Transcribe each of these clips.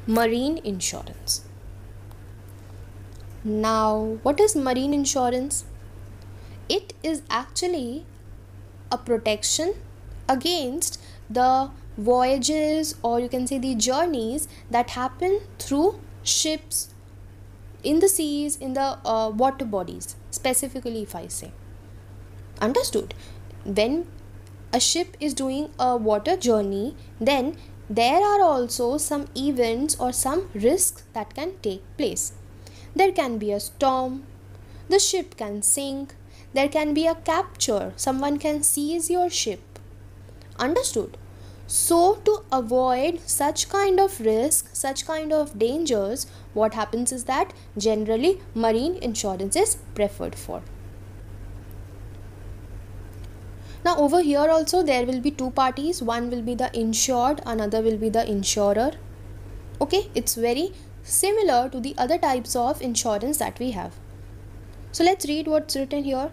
Marine insurance. Now, what is marine insurance? It is actually a protection against the voyages, or you can say the journeys that happen through ships, in the seas, in the water bodies, specifically if I say. Understood? When a ship is doing a water journey, then there are also some events or some risks that can take place. There can be a storm, the ship can sink, there can be a capture, someone can seize your ship. Understood? So, to avoid such kind of risk, such kind of dangers, what happens is that generally marine insurance is preferred for. Now, over here also there will be two parties. One will be the insured, another will be the insurer. Okay, it's very similar to the other types of insurance that we have. So, let's read what's written here.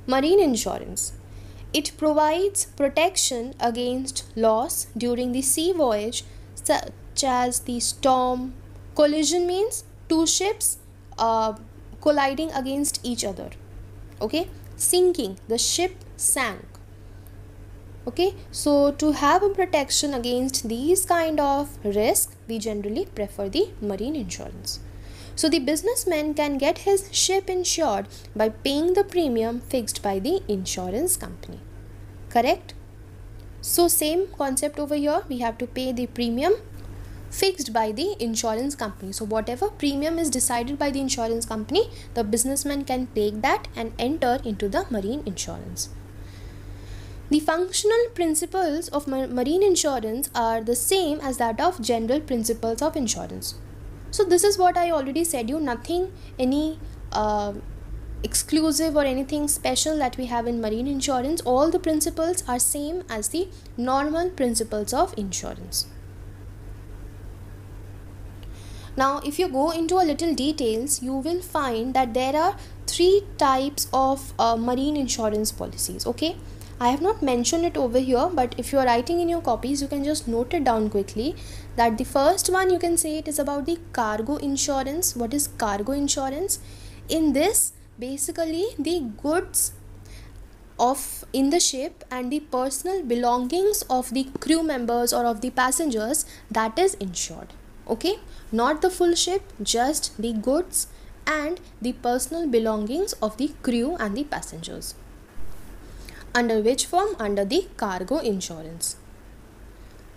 Marine insurance. It provides protection against loss during the sea voyage, such as the storm. Collision means two ships colliding against each other. Okay, sinking, the ship sank. Okay, so to have a protection against these kind of risk, we generally prefer the marine insurance. So the businessman can get his ship insured by paying the premium fixed by the insurance company. Correct? So same concept over here, we have to pay the premium fixed by the insurance company. So whatever premium is decided by the insurance company, the businessman can take that and enter into the marine insurance. The functional principles of marine insurance are the same as that of general principles of insurance. So this is what I already said you, nothing any exclusive or anything special that we have in marine insurance. All the principles are same as the normal principles of insurance. Now if you go into a little details, you will find that there are three types of marine insurance policies. Okay, I have not mentioned it over here, but if you are writing in your copies, you can just note it down quickly, that the first one you can say it is about the cargo insurance. What is cargo insurance? In this, basically the goods of in the ship and the personal belongings of the crew members or of the passengers, that is insured. Okay, not the full ship, just the goods and the personal belongings of the crew and the passengers. Under which form? Under the cargo insurance.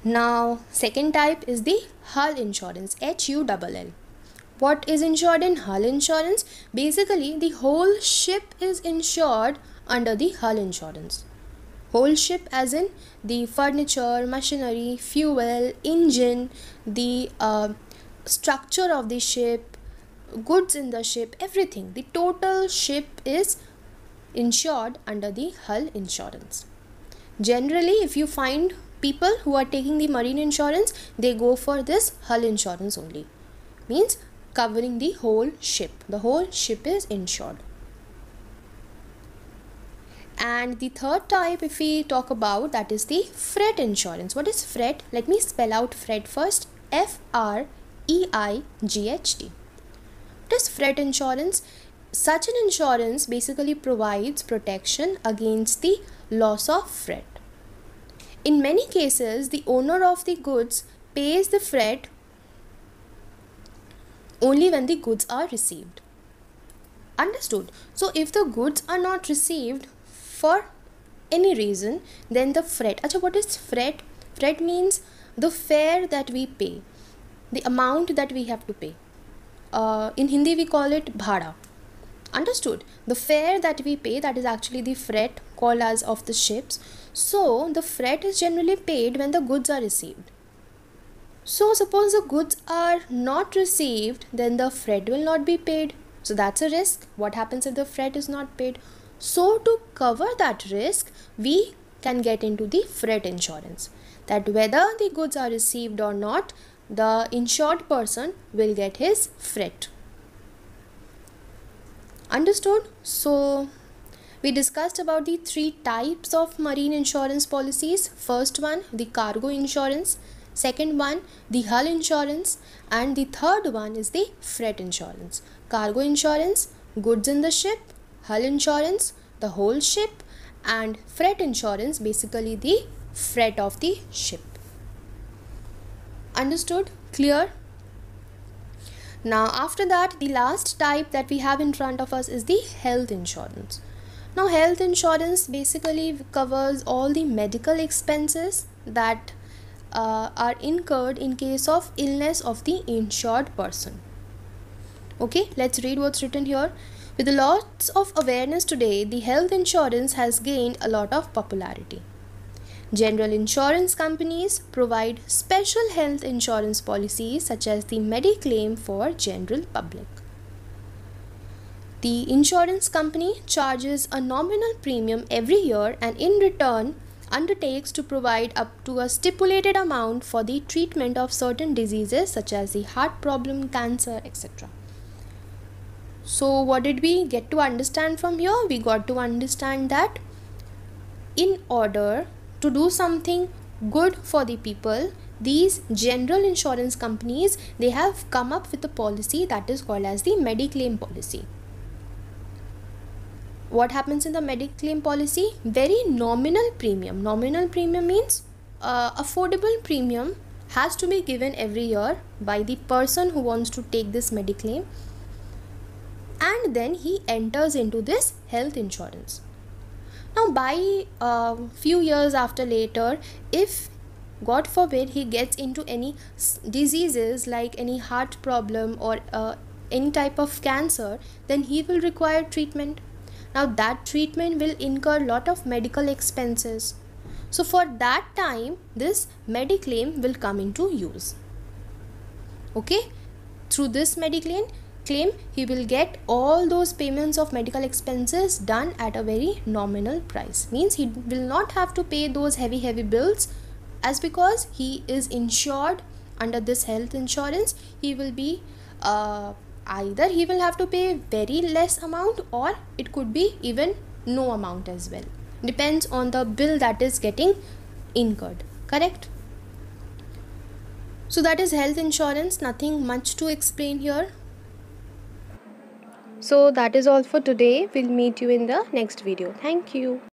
Now, second type is the hull insurance, HULL. What is insured in hull insurance? Basically, the whole ship is insured under the hull insurance. Whole ship as in the furniture, machinery, fuel, engine, the structure of the ship, goods in the ship, everything. The total ship is insured under the hull insurance. Generally, if you find people who are taking the marine insurance, they go for this hull insurance only. Means covering the whole ship. The whole ship is insured. And the third type, if we talk about, that is the freight insurance. What is freight? Let me spell out freight first. FREIGHT. What is freight insurance? Such an insurance basically provides protection against the loss of freight. In many cases, the owner of the goods pays the freight only when the goods are received. Understood? So if the goods are not received for any reason, then the freight. Achha, what is freight? Freight means the fare that we pay, the amount that we have to pay. In Hindi we call it bhada. Understood? The fare that we pay, that is actually the freight called as of the ships. So the freight is generally paid when the goods are received. So suppose the goods are not received, then the freight will not be paid. So that's a risk. What happens if the freight is not paid? So to cover that risk, we can get into the freight insurance, that whether the goods are received or not, the insured person will get his freight. Understood? So we discussed about the three types of marine insurance policies. First one, the cargo insurance. second one the hull insurance, and the third one is the freight insurance. Cargo insurance, goods in the ship; hull insurance, the whole ship; and freight insurance, basically the freight of the ship. Understood? Clear? Now after that, the last type that we have in front of us is the health insurance. Now health insurance basically covers all the medical expenses that are incurred in case of illness of the insured person. Okay, let's read what's written here. With lots of awareness today, the health insurance has gained a lot of popularity. General insurance companies provide special health insurance policies such as the Mediclaim for general public. The insurance company charges a nominal premium every year and in return undertakes to provide up to a stipulated amount for the treatment of certain diseases such as the heart problem, cancer, etc. So what did we get to understand from here? We got to understand that in order to do something good for the people, these general insurance companies, they have come up with a policy that is called as the Mediclaim policy. What happens in the Mediclaim policy? Very nominal premium. Nominal premium means affordable premium has to be given every year by the person who wants to take this Mediclaim, and then he enters into this health insurance. Now by few years after later, if God forbid he gets into any diseases like any heart problem or any type of cancer, then he will require treatment. Now that treatment will incur lot of medical expenses. So for that time, this Mediclaim will come into use. Okay, through this Mediclaim, he will get all those payments of medical expenses done at a very nominal price. Means he will not have to pay those heavy bills, as because he is insured under this health insurance. He will be either he will have to pay very less amount, or it could be even no amount as well. Depends on the bill that is getting incurred. Correct? So that is health insurance. Nothing much to explain here. So that is all for today. We'll meet you in the next video. Thank you.